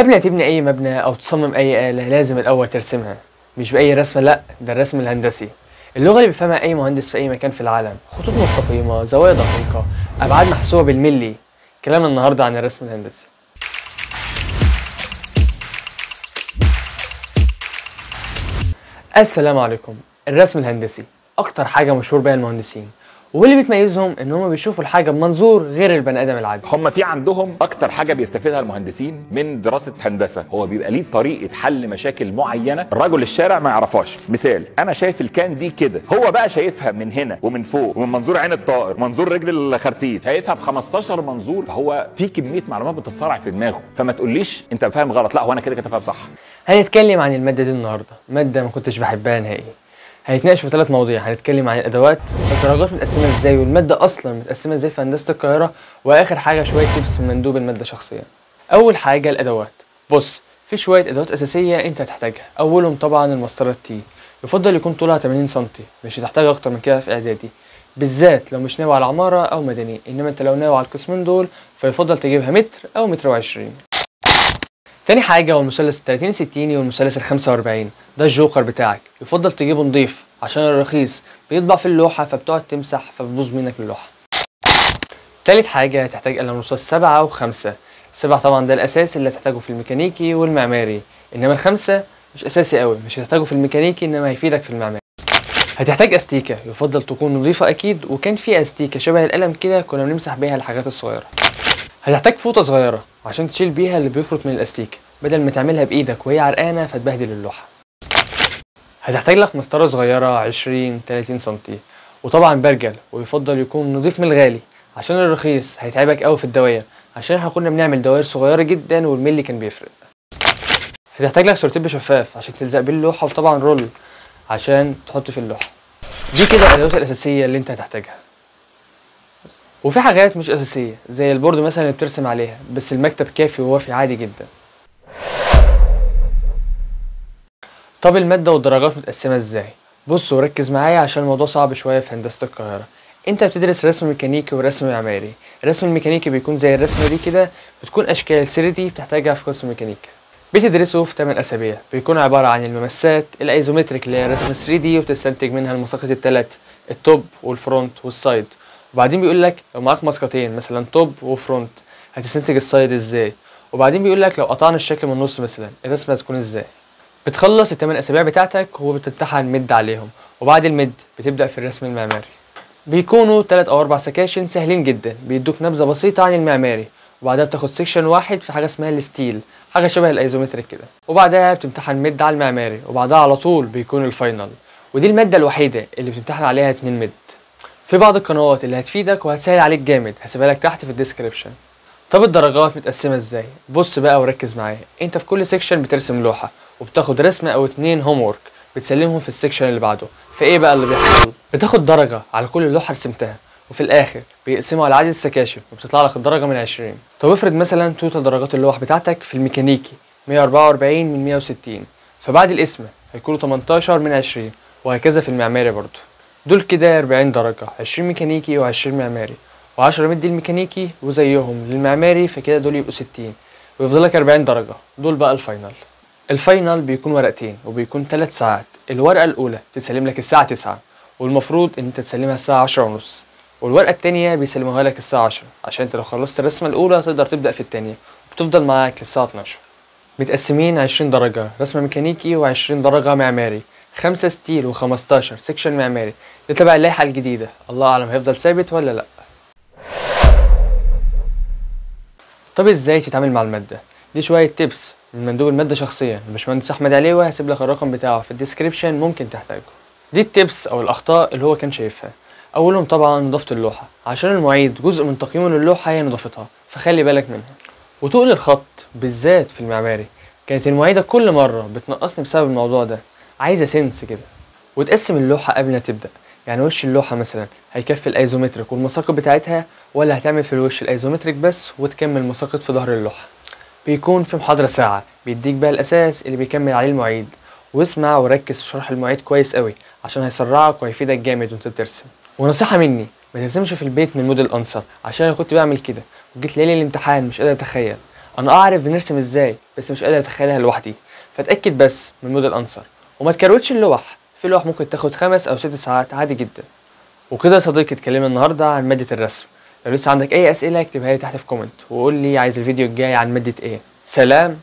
قبل ما تبني اي مبنى او تصمم اي آلة لازم الاول ترسمها، مش باي رسمة، لا ده الرسم الهندسي، اللغة اللي بيفهمها اي مهندس في اي مكان في العالم. خطوط مستقيمة، زوايا دقيقة، ابعاد محسوبة بالملي. كلام النهاردة عن الرسم الهندسي. السلام عليكم. الرسم الهندسي اكتر حاجة مشهور بيها المهندسين، واللي بتميزهم ان هم بيشوفوا الحاجة بمنظور غير البني ادم العادي. هم في عندهم اكتر حاجه بيستفيدها المهندسين من دراسه هندسه، هو بيبقى ليه طريقه حل مشاكل معينه الرجل الشارع ما يعرفهاش. مثال، انا شايف الكان دي كده، هو بقى شايفها من هنا ومن فوق ومن منظور عين الطائر، منظور رجل الخرتيت، شايفها ب 15 منظور. هو في كميه معلومات بتتصارع في دماغه، فما تقوليش انت فاهم غلط، لا هو انا كده فاهم صح. هنتكلم عن المادة دي النهاردة، مادة ما كنتش بحبها نهائي. هنتناقش في 3 مواضيع، هنتكلم عن الادوات، الدرجات متقسمه ازاي، والماده اصلا متقسمه ازاي في هندسه القاهره، واخر حاجه شويه تيبس من مندوب الماده شخصيا. اول حاجه الادوات. بص، في شويه ادوات اساسيه انت هتحتاجها. اولهم طبعا المسطره التي، يفضل يكون طولها 80 سم، مش هتحتاجها اكتر من كده في اعدادي، بالذات لو مش ناوي على عماره او مدني. انما انت لو ناوي على القسمين دول فيفضل تجيبها متر او متر وعشرين. تاني حاجة هو المثلث ال30 60 والمثلث ال45، ده الجوكر بتاعك، يفضل تجيبه نضيف عشان الرخيص بيطبع في اللوحة فبتقعد تمسح فبتبوظ منك اللوحة. تالت حاجة هتحتاج قلم رصاص 7 و5. 7 طبعا ده الأساس اللي هتحتاجه في الميكانيكي والمعماري، إنما ال5 مش أساسي قوي، مش هتحتاجه في الميكانيكي إنما هيفيدك في المعماري. هتحتاج أستيكة، يفضل تكون نضيفة أكيد، وكان في أستيكة شبه القلم كده كنا بنمسح بيها الحاجات الصغيرة. هتحتاج فوطة صغيرة عشان تشيل بيها اللي بيفرط من الأستيكة، بدل ما تعملها بإيدك وهي عرقانة فتبهدل اللوحة. هتحتاج لك مسطرة صغيرة 20 30 سنتي، وطبعا برجل، ويفضل يكون نضيف من الغالي عشان الرخيص هيتعبك قوي في الدواير، عشان احنا كنا بنعمل دوائر صغيرة جدا والملي كان بيفرق. هتحتاج لك سورتيب شفاف عشان تلزق بيه اللوحة، وطبعا رول عشان تحط في اللوحة. دي كده الأدوات الأساسية اللي انت هتحتاجها. وفي حاجات مش أساسية زي البورد مثلا اللي بترسم عليها، بس المكتب كافي ووافي عادي جدا. طب المادة والدرجات متقسمة ازاي؟ بص وركز معايا عشان الموضوع صعب شوية في هندسة القاهرة. انت بتدرس رسم ميكانيكي ورسم معماري. الرسم الميكانيكي بيكون زي الرسمة دي كده، بتكون أشكال 3D بتحتاجها في قسم ميكانيكا. بتدرسه في 8 أسابيع، بيكون عبارة عن الممسات الأيزومتريك اللي هي رسم 3D، وبتستنتج منها المساقط التلات، التوب والفرونت والسايد. وبعدين بيقول لك لو معاك مسقطين مثلا توب وفرونت هتستنتج السايد ازاي. وبعدين بيقول لك لو قطعنا الشكل من النص مثلا الرسمه هتكون ازاي. بتخلص ال8 اسابيع بتاعتك وبتمتحن مد عليهم، وبعد المد بتبدا في الرسم المعماري. بيكونوا 3 أو 4 سكاشن سهلين جدا، بيدوك نبذه بسيطه عن المعماري، وبعدها بتاخد سيكشن واحد في حاجه اسمها الستيل، حاجه شبه الايزومتريك كده، وبعدها بتمتحن مد على المعماري، وبعدها على طول بيكون الفاينل. ودي الماده الوحيده اللي بتمتحن عليها 2 مد. في بعض القنوات اللي هتفيدك وهتسهل عليك جامد هسيبها لك تحت في الديسكريبشن. طب الدرجات متقسمه ازاي؟ بص بقى وركز معايا. انت في كل سيكشن بترسم لوحه، وبتاخد رسمه او 2 هوم وورك بتسلمهم في السيكشن اللي بعده. فايه بقى اللي بيحصل؟ بتاخد درجه على كل لوحه رسمتها، وفي الاخر بيقسموا على عدد السكاشن وبتطلع لك الدرجه من 20. طب افرض مثلا توتال درجات اللوح بتاعتك في الميكانيكي 144 من 160، فبعد القسمه هيكونوا 18 من 20، وهكذا في المعماري برضه. دول كده 40 درجة، 20 ميكانيكي و20 معماري، و10 مدي الميكانيكي وزيهم للمعماري، فكده دول يبقوا 60، ويفضلك 40 درجة. دول بقى الفاينل. الفاينل بيكون ورقتين وبيكون 3 ساعات. الورقة الأولى بتسلم لك الساعة 9، والمفروض إن أنت تسلمها الساعة 10:30، والورقة التانية بيسلموها لك الساعة 10 عشان أنت لو خلصت الرسمة الأولى تقدر تبدأ في التانية، وبتفضل معاك الساعة 12. متقسمين 20 درجة رسم ميكانيكي و20 درجة معماري، 5 ستيل و15 سيكشن معماري. ده تبع اللائحة الجديدة، الله أعلم هيفضل ثابت ولا لأ. طب ازاي تتعامل مع المادة؟ دي شوية تيبس من مندوب المادة شخصيا الباشمهندس أحمد عليوة، هسيب لك الرقم بتاعه في الديسكريبشن ممكن تحتاجه. دي التيبس أو الأخطاء اللي هو كان شايفها. أولهم طبعا نظافة اللوحة، عشان المعيد جزء من تقييمه للوحة هي نظافتها، فخلي بالك منها. وتقل الخط بالذات في المعماري، كانت المعيدة كل مرة بتنقصني بسبب الموضوع ده، عايزة سنس كده. وتقسم اللوحة قبل ما تبدأ، يعني وش اللوحة مثلا هيكفي الايزومتريك والمساقط بتاعتها، ولا هتعمل في الوش الايزومتريك بس وتكمل مساقط في ظهر اللوحة. بيكون في محاضرة ساعة بيديك بقى الأساس اللي بيكمل عليه المعيد، واسمع وركز في شرح المعيد كويس قوي عشان هيسرعك وهيفيدك جامد وانت بترسم. ونصيحة مني، ما ترسمش في البيت من موديل أنسر، عشان أنا كنت بعمل كده وجيت ليلة الامتحان مش قادر أتخيل. انا اعرف بنرسم ازاي بس مش قادر اتخيلها لوحدي، فاتاكد بس من موديل انسر وما تكروتش اللوح. في لوح ممكن تاخد 5 أو 6 ساعات عادي جدا. وكده يا صديقي اتكلمنا النهارده عن ماده الرسم. لو لسه عندك اي اسئله اكتبها لي تحت في كومنت وقول لي عايز الفيديو الجاي عن ماده ايه. سلام.